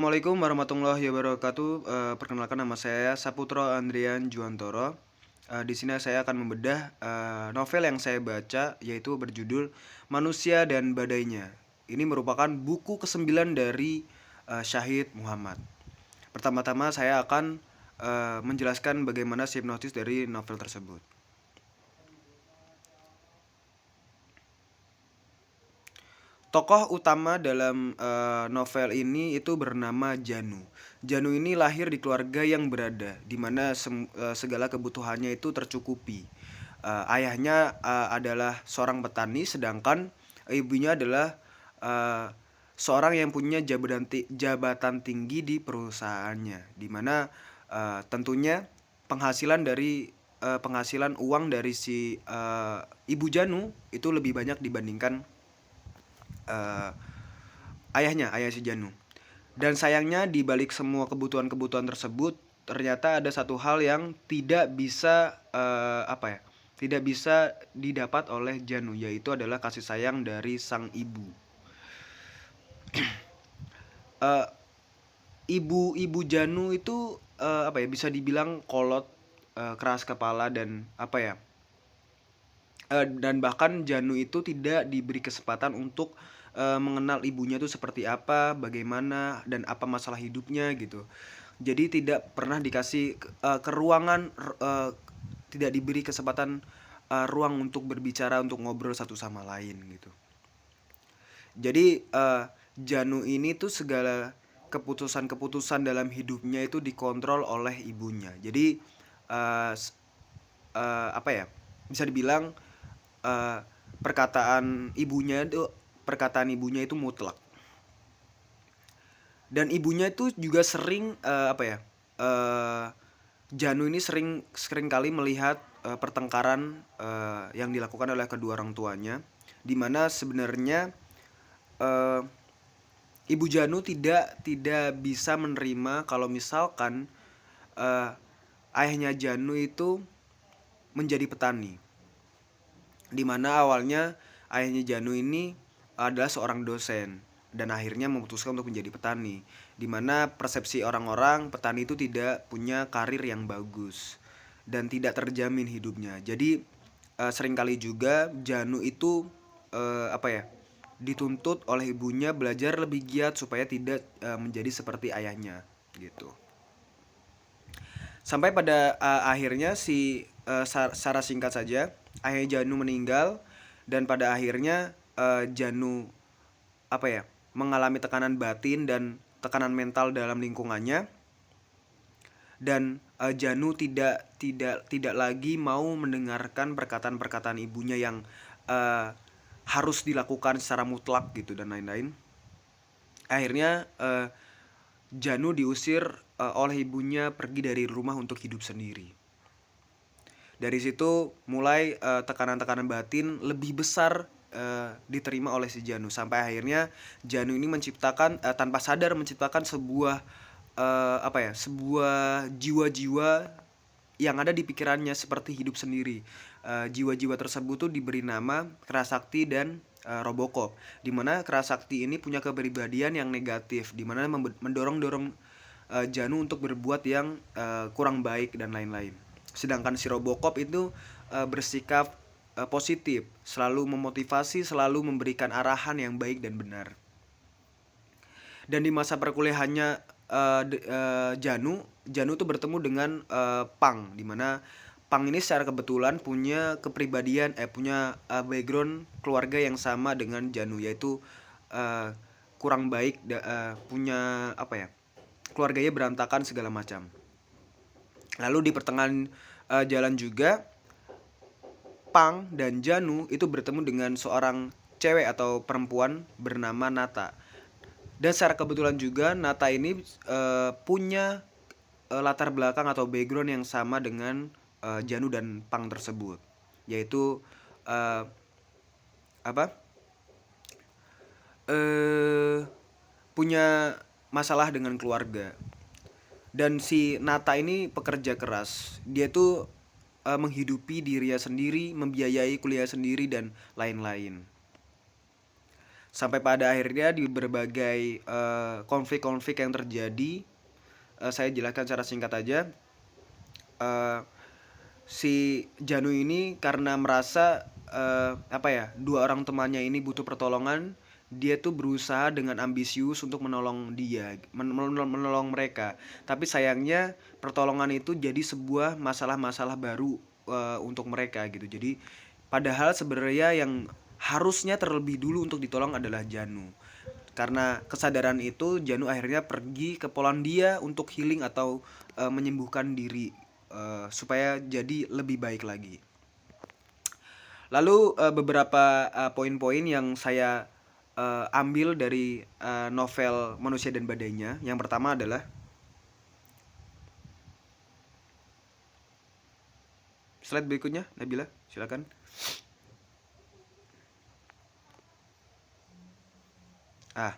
Assalamualaikum warahmatullahi wabarakatuh. Perkenalkan nama saya Saputro Andrian Juantoro. Di sini saya akan membedah novel yang saya baca yaitu berjudul Manusia dan Badainya. Ini merupakan buku ke-9 dari Syahid Muhammad. Pertama-tama saya akan menjelaskan bagaimana sinopsis dari novel tersebut. Tokoh utama dalam novel ini itu bernama Janu. Janu ini lahir di keluarga yang berada, di mana segala kebutuhannya itu tercukupi. Ayahnya adalah seorang petani, sedangkan ibunya adalah uh, seorang yang punya jabatan tinggi di perusahaannya, di mana tentunya penghasilan uang dari si ibu Janu itu lebih banyak dibandingkan eh, ayah si Janu. Dan sayangnya di balik semua kebutuhan-kebutuhan tersebut, ternyata ada satu hal yang tidak bisa tidak bisa didapat oleh Janu, yaitu adalah kasih sayang dari sang ibu. Eh, ibu Janu itu bisa dibilang kolot, keras kepala dan dan bahkan Janu itu tidak diberi kesempatan untuk mengenal ibunya itu seperti apa, bagaimana, dan apa masalah hidupnya gitu. Jadi tidak pernah dikasih keruangan, tidak diberi kesempatan ruang untuk berbicara, untuk ngobrol satu sama lain gitu. Jadi Janu ini tuh segala keputusan-keputusan dalam hidupnya itu dikontrol oleh ibunya. Jadi uh, apa ya? Bisa dibilang uh, perkataan ibunya itu mutlak. Dan ibunya itu juga sering Janu ini sering sering kali melihat pertengkaran yang dilakukan oleh kedua orang tuanya, di mana sebenarnya uh, ibu Janu tidak bisa menerima kalau misalkan uh, ayahnya Janu itu menjadi petani, di mana awalnya ayahnya Janu ini adalah seorang dosen dan akhirnya memutuskan untuk menjadi petani, di mana persepsi orang-orang petani itu tidak punya karir yang bagus dan tidak terjamin hidupnya. Jadi seringkali juga Janu itu dituntut oleh ibunya belajar lebih giat supaya tidak menjadi seperti ayahnya gitu. Sampai pada akhirnya secara singkat saja ayah Janu meninggal, dan pada akhirnya Janu mengalami tekanan batin dan tekanan mental dalam lingkungannya, dan Janu tidak lagi mau mendengarkan perkataan-perkataan ibunya yang harus dilakukan secara mutlak gitu dan lain-lain. Akhirnya Janu diusir oleh ibunya pergi dari rumah untuk hidup sendiri. Dari situ mulai tekanan-tekanan batin lebih besar diterima oleh si Janu, sampai akhirnya Janu ini tanpa sadar menciptakan sebuah jiwa-jiwa yang ada di pikirannya seperti hidup sendiri. Jiwa-jiwa tersebut tuh diberi nama Kerasakti dan Robocop, dimana Kerasakti ini punya kepribadian yang negatif, dimana mendorong-dorong Janu untuk berbuat yang kurang baik dan lain-lain. Sedangkan si Robocop itu bersikap positif, selalu memotivasi, selalu memberikan arahan yang baik dan benar. Dan di masa perkuliahannya Janu tuh bertemu dengan Pang, di mana Pang ini secara kebetulan punya background keluarga yang sama dengan Janu, yaitu uh, kurang baik, punya keluarganya berantakan segala macam. Lalu di pertengahan jalan juga Pang dan Janu itu bertemu dengan seorang cewek atau perempuan bernama Nata. Dan secara kebetulan juga Nata ini punya latar belakang atau background yang sama dengan Janu dan Pang tersebut, yaitu uh, apa uh, punya masalah dengan keluarga. Dan si Nata ini pekerja keras, dia tuh menghidupi dirinya sendiri, membiayai kuliah sendiri dan lain-lain. Sampai pada akhirnya di berbagai konflik-konflik yang terjadi, saya jelaskan secara singkat aja. eh, si Janu ini karena merasa apa ya, dua orang temannya ini butuh pertolongan, dia tuh berusaha dengan ambisius untuk menolong dia, menolong mereka. Tapi sayangnya pertolongan itu jadi sebuah masalah-masalah baru untuk mereka gitu. Jadi padahal sebenarnya yang harusnya terlebih dulu untuk ditolong adalah Janu. Karena kesadaran itu, Janu akhirnya pergi ke Polandia untuk healing atau menyembuhkan diri, supaya jadi lebih baik lagi. Lalu beberapa poin-poin yang saya ambil dari novel Manusia dan Badainya. Yang pertama adalah, slide berikutnya, Nabila, silakan. Ah,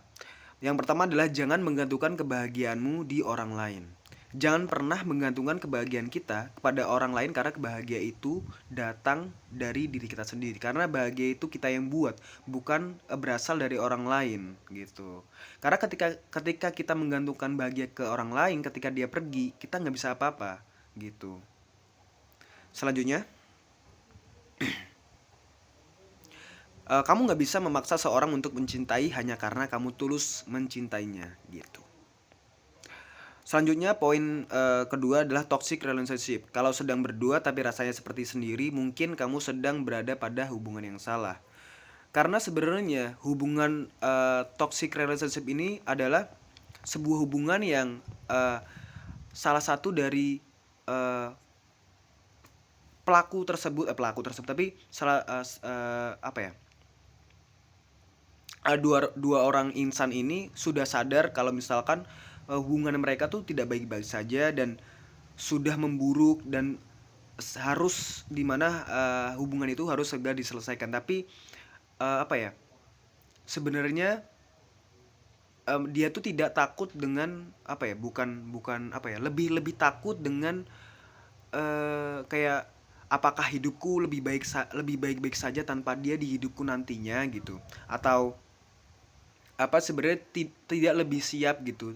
yang pertama adalah jangan menggantungkan kebahagiaanmu di orang lain. Jangan pernah menggantungkan kebahagiaan kita kepada orang lain, karena kebahagiaan itu datang dari diri kita sendiri. Karena bahagia itu kita yang buat, bukan berasal dari orang lain gitu. Karena ketika kita menggantungkan bahagia ke orang lain, ketika dia pergi, kita nggak bisa apa-apa gitu. Selanjutnya, kamu nggak bisa memaksa seorang untuk mencintai hanya karena kamu tulus mencintainya gitu. Selanjutnya poin kedua adalah toxic relationship. Kalau sedang berdua tapi rasanya seperti sendiri, mungkin kamu sedang berada pada hubungan yang salah. Karena sebenarnya hubungan toxic relationship ini adalah sebuah hubungan yang salah satu dari eh, pelaku tersebut tapi salah apa ya, dua orang insan ini sudah sadar kalau misalkan hubungan mereka tuh tidak baik-baik saja dan sudah memburuk, dan harus dimana hubungan itu harus segera diselesaikan. Tapi apa ya, sebenarnya dia tuh tidak takut dengan apa ya, bukan bukan apa ya, lebih lebih takut dengan kayak apakah hidupku lebih baik-baik saja tanpa dia di hidupku nantinya gitu, atau apa sebenarnya tidak lebih siap gitu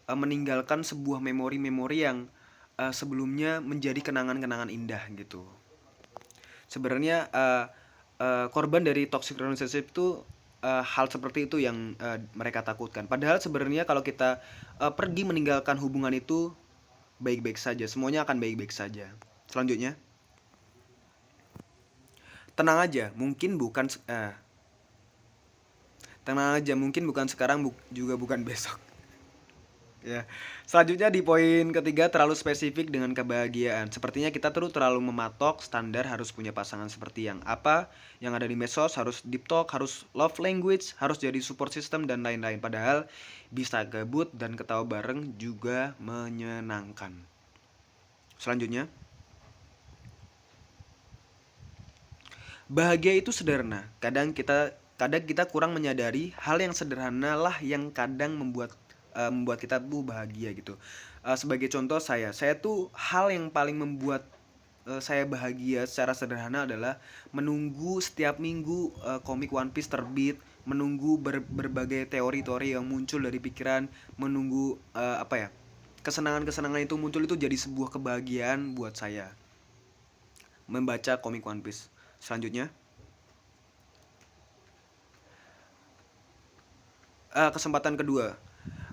meninggalkan sebuah memori-memori yang sebelumnya menjadi kenangan-kenangan indah gitu. Sebenarnya korban dari toxic relationship itu hal seperti itu yang mereka takutkan. Padahal sebenarnya kalau kita pergi meninggalkan hubungan itu baik-baik saja, semuanya akan baik-baik saja. Selanjutnya, tenang aja, mungkin bukan tenang aja, mungkin bukan sekarang, juga bukan besok. Ya. Selanjutnya di poin ketiga, terlalu spesifik dengan kebahagiaan. Sepertinya kita terlalu mematok standar harus punya pasangan seperti yang apa, yang ada di medsos, harus deep talk, harus love language, harus jadi support system dan lain-lain. Padahal bisa gabut dan ketawa bareng juga menyenangkan. Selanjutnya, bahagia itu sederhana. Kadang kita kurang menyadari hal yang sederhana lah yang kadang membuat kita tuh bahagia gitu. Sebagai contoh, saya tuh hal yang paling membuat saya bahagia secara sederhana adalah menunggu setiap minggu komik One Piece terbit, menunggu berbagai teori-teori yang muncul dari pikiran, menunggu apa ya, kesenangan-kesenangan itu muncul, itu jadi sebuah kebahagiaan buat saya membaca komik One Piece. Selanjutnya, kesempatan kedua.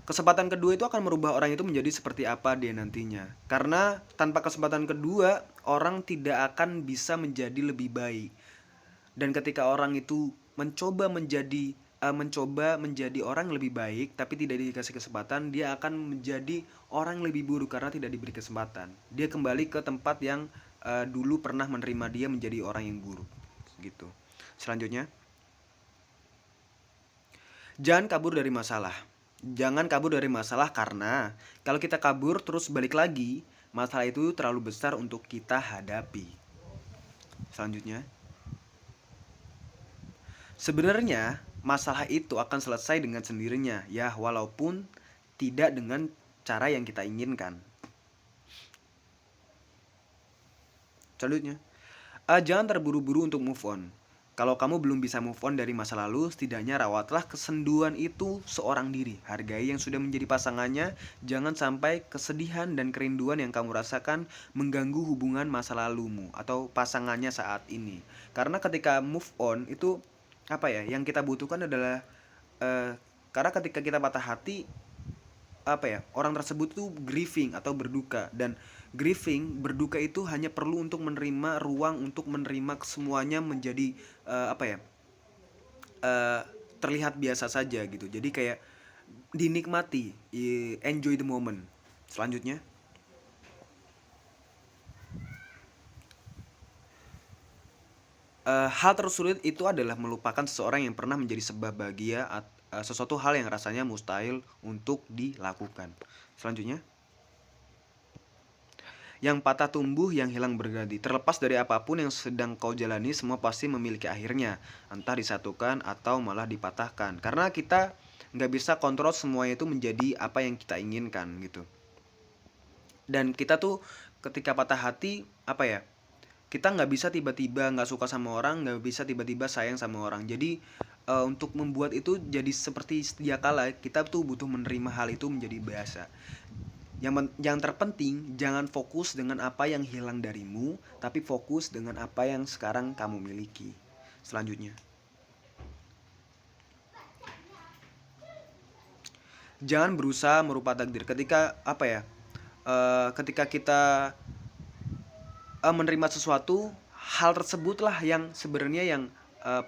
Kesempatan kedua itu akan merubah orang itu menjadi seperti apa dia nantinya. Karena tanpa kesempatan kedua, orang tidak akan bisa menjadi lebih baik. Dan ketika orang itu mencoba menjadi orang lebih baik tapi tidak dikasih kesempatan, dia akan menjadi orang lebih buruk karena tidak diberi kesempatan. Dia kembali ke tempat yang dulu pernah menerima dia menjadi orang yang buruk gitu. Selanjutnya, jangan kabur dari masalah. Jangan kabur dari masalah, karena kalau kita kabur terus balik lagi, masalah itu terlalu besar untuk kita hadapi. Selanjutnya, sebenarnya masalah itu akan selesai dengan sendirinya, ya, walaupun tidak dengan cara yang kita inginkan. Selanjutnya, jangan terburu-buru untuk move on. Kalau kamu belum bisa move on dari masa lalu, setidaknya rawatlah kesenduan itu seorang diri. Hargai yang sudah menjadi pasangannya, jangan sampai kesedihan dan kerinduan yang kamu rasakan mengganggu hubungan masa lalumu atau pasangannya saat ini. Karena ketika move on itu apa ya? Yang kita butuhkan adalah eh, karena ketika kita patah hati, apa ya, orang tersebut tuh grieving atau berduka, dan grieving berduka itu hanya perlu untuk menerima ruang untuk menerima semuanya menjadi apa ya, eh, terlihat biasa saja gitu. Jadi kayak dinikmati, enjoy the moment. Selanjutnya, hal tersulit itu adalah melupakan seseorang yang pernah menjadi sebab bahagia, sesuatu hal yang rasanya mustahil untuk dilakukan. Selanjutnya, yang patah tumbuh, yang hilang berganti. Terlepas dari apapun yang sedang kau jalani, semua pasti memiliki akhirnya. Entah disatukan atau malah dipatahkan. Karena kita nggak bisa kontrol semuanya itu menjadi apa yang kita inginkan gitu. Dan kita tuh ketika patah hati, apa ya, kita nggak bisa tiba-tiba nggak suka sama orang, nggak bisa tiba-tiba sayang sama orang. Jadi untuk membuat itu jadi seperti sedia kala, kita tuh butuh menerima hal itu menjadi biasa. Yang terpenting, jangan fokus dengan apa yang hilang darimu, tapi fokus dengan apa yang sekarang kamu miliki. Selanjutnya, jangan berusaha merubah takdir. Ketika apa ya? Ketika kita menerima sesuatu, hal tersebutlah yang sebenarnya yang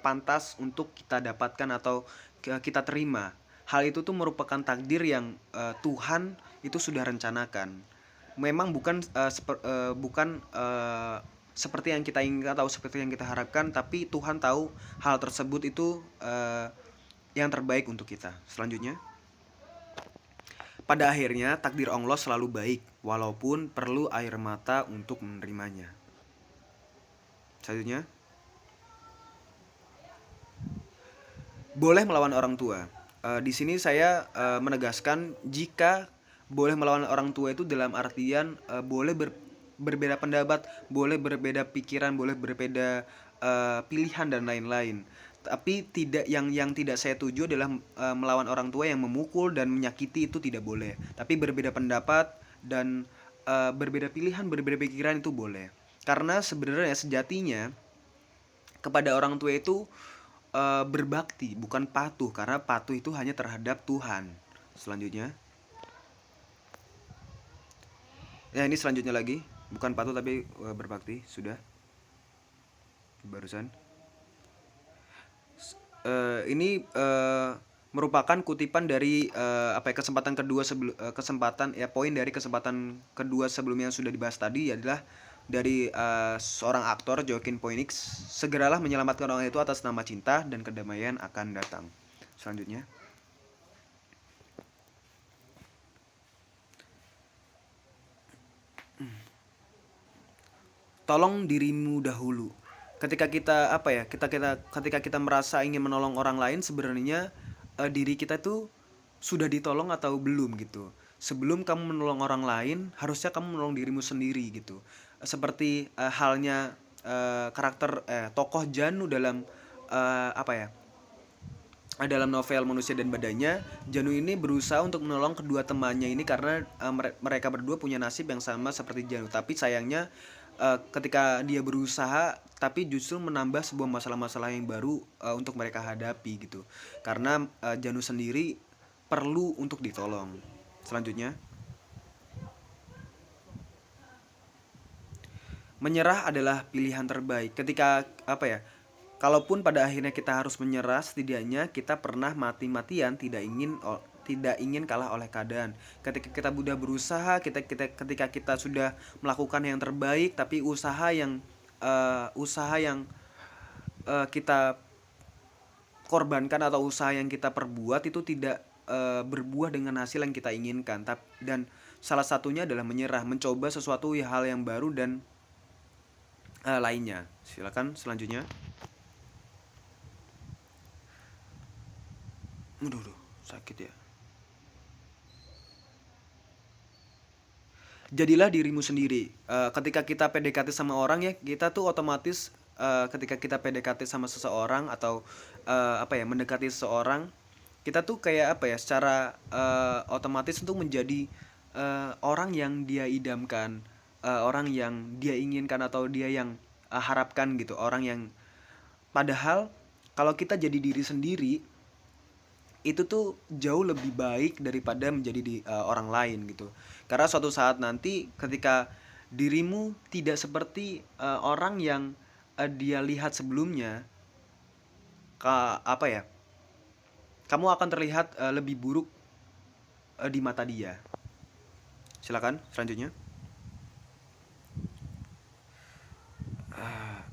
pantas untuk kita dapatkan atau kita terima. Hal itu tuh merupakan takdir yang Tuhan itu sudah rencanakan. Memang bukan seperti yang kita inginkan atau seperti yang kita harapkan, tapi Tuhan tahu hal tersebut itu yang terbaik untuk kita. Selanjutnya, pada akhirnya takdir Allah selalu baik, walaupun perlu air mata untuk menerimanya. Selanjutnya, boleh melawan orang tua. Di sini saya menegaskan jika boleh melawan orang tua itu dalam artian boleh berbeda pendapat, boleh berbeda pikiran, boleh berbeda pilihan dan lain-lain. Tapi tidak, yang tidak saya tuju adalah melawan orang tua yang memukul dan menyakiti, itu tidak boleh. Tapi berbeda pendapat dan berbeda pilihan, berbeda pikiran itu boleh. Karena sebenarnya sejatinya kepada orang tua itu berbakti, bukan patuh, karena patuh itu hanya terhadap Tuhan. Selanjutnya, ya ini selanjutnya lagi, bukan patuh tapi berbakti, sudah barusan. Ini merupakan kutipan dari apa ya, kesempatan ya, poin dari kesempatan kedua sebelumnya yang sudah dibahas tadi adalah dari seorang aktor Joaquin Phoenix. Segeralah menyelamatkan orang itu atas nama cinta dan kedamaian akan datang. Selanjutnya, tolong dirimu dahulu. Ketika kita apa ya, ketika kita merasa ingin menolong orang lain, sebenarnya diri kita tuh sudah ditolong atau belum gitu. Sebelum kamu menolong orang lain, harusnya kamu menolong dirimu sendiri gitu. Seperti halnya karakter tokoh Janu dalam apa ya, dalam novel Manusia dan Badannya. Janu ini berusaha untuk menolong kedua temannya ini karena mereka berdua punya nasib yang sama seperti Janu. Tapi sayangnya ketika dia berusaha, tapi justru menambah sebuah masalah-masalah yang baru untuk mereka hadapi gitu. Karena Janu sendiri perlu untuk ditolong. Selanjutnya, menyerah adalah pilihan terbaik. Ketika apa ya, kalaupun pada akhirnya kita harus menyerah, setidaknya kita pernah mati-matian tidak ingin kalah oleh keadaan. Ketika kita sudah berusaha, ketika kita sudah melakukan yang terbaik, tapi kita korbankan atau usaha yang kita perbuat itu tidak berbuah dengan hasil yang kita inginkan. Dan salah satunya adalah menyerah, mencoba sesuatu hal yang baru dan lainnya. Silakan selanjutnya. Aduh, sakit ya. Jadilah dirimu sendiri. Ketika kita PDKT sama orang ya, kita tuh otomatis ketika kita PDKT sama seseorang atau mendekati seseorang, kita tuh kayak apa ya, secara otomatis untuk menjadi orang yang dia idamkan, orang yang dia inginkan atau dia yang harapkan gitu, orang yang padahal kalau kita jadi diri sendiri itu tuh jauh lebih baik daripada menjadi orang lain gitu. Karena suatu saat nanti ketika dirimu tidak seperti orang yang dia lihat sebelumnya, apa ya? Kamu akan terlihat lebih buruk di mata dia. Silakan selanjutnya.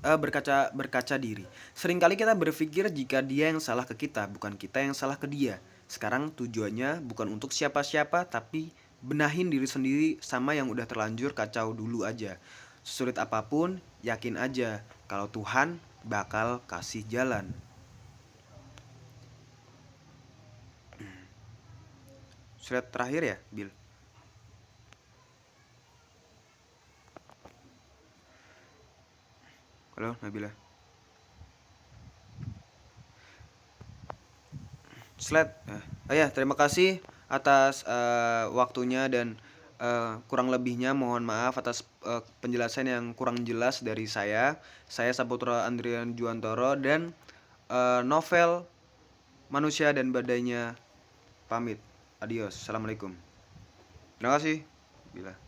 Berkaca berkaca diri. Seringkali kita berpikir jika dia yang salah ke kita, bukan kita yang salah ke dia. Sekarang tujuannya bukan untuk siapa-siapa, tapi benahin diri sendiri sama yang udah terlanjur kacau dulu aja. Sesulit apapun, yakin aja kalau Tuhan bakal kasih jalan. Surat terakhir ya, Bill? Halo, Nabila. Slide. Ya, terima kasih atas waktunya dan kurang lebihnya mohon maaf atas penjelasan yang kurang jelas dari saya. Saya Saputra Andrian Juantoro dan novel Manusia dan Badainya pamit. Adios. Assalamualaikum. Terima kasih. Bila.